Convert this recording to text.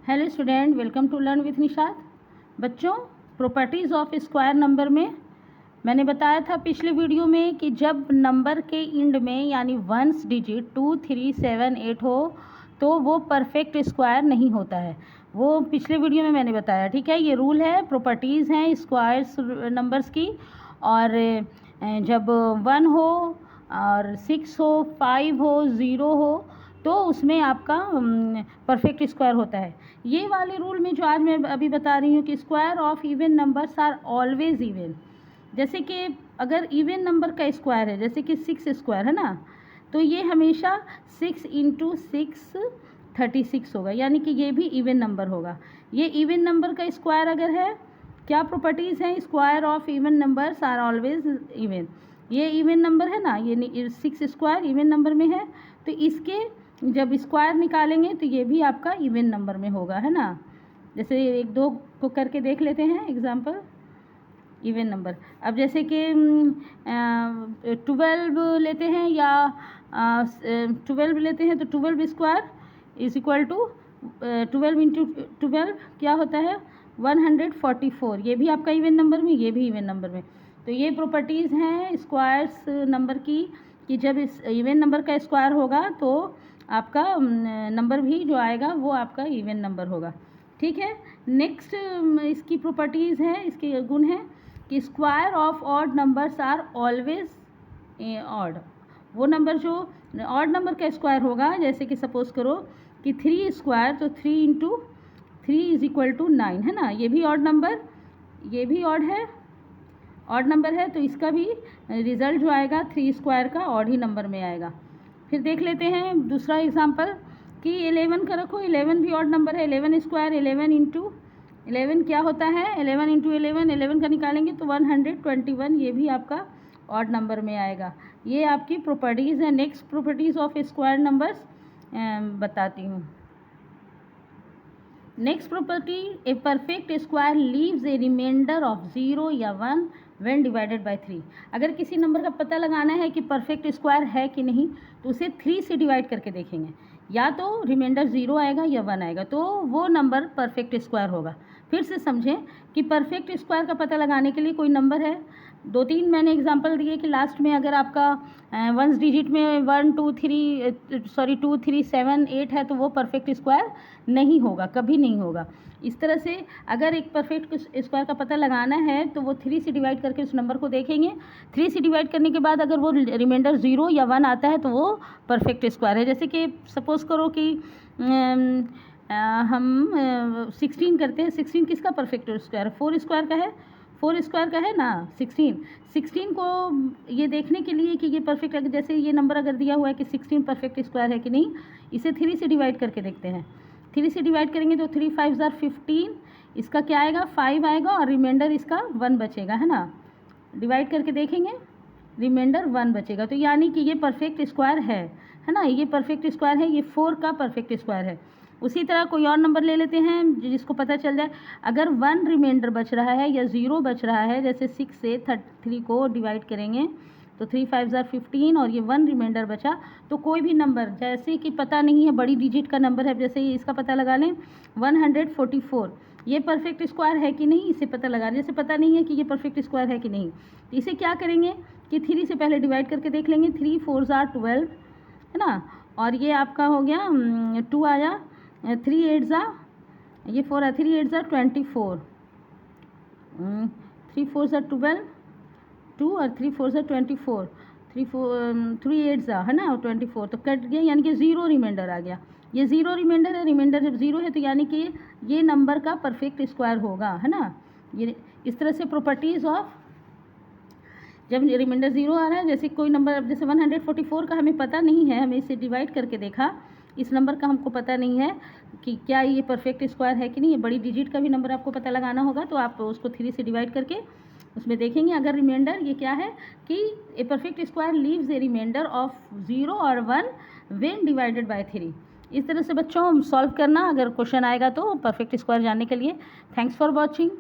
Hello student, welcome to learn with Nishat. बच्चों, properties of square number में मैंने बताया था पिछले वीडियो में कि जब नंबर के इंड में यानी वंस डिजिट 2, 3, 7, 8 हो तो वो परफेक्ट स्क्वायर नहीं होता है। वो पिछले वीडियो में मैंने बताया, ठीक है। ये रूल है, प्रॉपर्टीज़ हैं स्क्वायर्स नंबर्स की। और जब 1 हो और 6 हो, 5 हो, 0 हो तो उसमें आपका परफेक्ट स्क्वायर होता है। ये वाले रूल में जो आज मैं अभी बता रही हूँ कि square of even numbers are always even. जैसे कि अगर इवन नंबर का स्क्वायर है, जैसे कि 6 स्क्वायर है ना, तो ये हमेशा 6 × 6 36 होगा, यानी कि ये भी इवन नंबर होगा। ये इवन नंबर का स्क्वायर अगर है, क्या प्रॉपर्टीज़ हैं? Square of even numbers are always even. ये इवन नंबर है ना, ये 6 स्क्वायर इवन नंबर में है, तो इसके जब स्क्वायर निकालेंगे तो ये भी आपका इवन नंबर में होगा, है ना। जैसे 1, 2 को करके देख लेते हैं एग्जांपल, इवन नंबर। अब जैसे कि 12 लेते हैं या 12 लेते हैं तो 12 स्क्वायर इज इक्वल टू 12 × 12 क्या होता है? 144। ये भी आपका इवन नंबर में, ये भी इवन नंबर में। तो ये प्रॉपर्टीज़ हैं स्क्वायर्स नंबर की कि जब इस इवन नंबर का स्क्वायर होगा तो आपका नंबर भी जो आएगा वो आपका इवन नंबर होगा, ठीक है। नेक्स्ट इसकी प्रॉपर्टीज़ है, इसके गुण हैं कि square of odd numbers are always odd. वो नंबर जो ऑड नंबर का स्क्वायर होगा, जैसे कि सपोज करो कि 3 स्क्वायर, तो 3 × 3 इज इक्वल टू 9, है ना। ये भी ऑड नंबर, ये भी ऑड है, ऑड नंबर है, तो इसका भी रिज़ल्ट जो आएगा 3 स्क्वायर का ऑड ही नंबर में आएगा। फिर देख लेते हैं दूसरा एग्जांपल कि 11 का रखो, 11 भी ऑड नंबर है। 11 स्क्वायर 11 × 11 क्या होता है? 11 × 11, 11 का निकालेंगे तो 121, ये भी आपका ऑड नंबर में आएगा। ये आपकी प्रॉपर्टीज़ है। Next properties of square numbers बताती हूँ। Next property, a perfect square leaves a reminder of 0 या 1 व्हेन डिवाइडेड बाय 3। अगर किसी नंबर का पता लगाना है कि परफेक्ट स्क्वायर है कि नहीं, तो उसे 3 से डिवाइड करके देखेंगे। या तो रिमाइंडर 0 आएगा या 1 आएगा, तो वो नंबर परफेक्ट स्क्वायर होगा। फिर से समझें कि परफेक्ट स्क्वायर का पता लगाने के लिए कोई नंबर है, 2-3 मैंने एग्जांपल दिए कि लास्ट में अगर आपका वंस डिजिट में 1, 2, 3 7, 8 है तो वो परफेक्ट स्क्वायर नहीं होगा, कभी नहीं होगा। इस तरह से अगर एक परफेक्ट स्क्वायर का पता लगाना है तो वो 3 से डिवाइड करके उस नंबर को देखेंगे। 3 से डिवाइड करने के बाद अगर वो रिमाइंडर 0 या 1 आता है तो वो परफेक्ट स्क्वायर है। जैसे कि सपोज़ करो कि हम 16 करते हैं। 16 किसका परफेक्ट स्क्वायर? 4 स्क्वायर का है, 4 स्क्वायर का है ना 16 को ये देखने के लिए कि ये परफेक्ट, जैसे ये नंबर अगर दिया हुआ है कि 16 परफेक्ट स्क्वायर है कि नहीं, इसे 3 से डिवाइड करके देखते हैं। 3 से डिवाइड करेंगे तो 3 5 = 15, इसका क्या आएगा? 5 आएगा और रिमाइंडर इसका 1 बचेगा, है ना। डिवाइड करके देखेंगे, रिमाइंडर 1 बचेगा, तो यानी कि ये परफेक्ट स्क्वायर है ना। ये परफेक्ट स्क्वायर है, ये 4 का परफेक्ट स्क्वायर है। उसी तरह कोई और नंबर ले लेते हैं जिसको पता चल जाए। अगर 1 रिमाइंडर बच रहा है या 0 बच रहा है, जैसे 6 से 3 को डिवाइड करेंगे तो 3 5 = 15 और ये 1 रिमाइंडर बचा, तो कोई भी नंबर जैसे कि पता नहीं है, बड़ी डिजिट का नंबर है, जैसे इसका पता लगा लें 144, ये परफेक्ट स्क्वायर है कि नहीं, इसे पता लगा लें। जैसे पता नहीं है कि ये परफेक्ट स्क्वायर है कि नहीं, तो इसे क्या करेंगे कि 3 से पहले डिवाइड करके देख लेंगे। 3 4 = 12, है ना। और ये आपका हो गया 2 आया, 3 8 = ये 4 है, 3 8 = 24, 3 4 = 12, 2 और 3 4 = 24, 3 8 है ना 24, तो कट गया, यानी कि 0 रिमाइंडर आ गया। ये 0 रिमाइंडर है, रिमाइंडर जब 0 है तो यानी कि ये नंबर का परफेक्ट स्क्वायर होगा, है ना। ये इस तरह से प्रॉपर्टीज़ ऑफ, जब रिमाइंडर 0 आ रहा है, जैसे कोई नंबर, जैसे 144 का हमें पता नहीं है, हमें इसे डिवाइड करके देखा, इस नंबर का हमको पता नहीं है कि क्या ये परफेक्ट स्क्वायर है कि नहीं। ये बड़ी डिजिट का भी नंबर आपको पता लगाना होगा, तो आप उसको 3 से डिवाइड करके उसमें देखेंगे। अगर रिमाइंडर ये क्या है कि a perfect square leaves a reminder of 0 और 1 व्हेन डिवाइडेड बाय 3। इस तरह से बच्चों सॉल्व करना अगर क्वेश्चन आएगा तो परफेक्ट स्क्वायर जानने के लिए। Thanks for watching.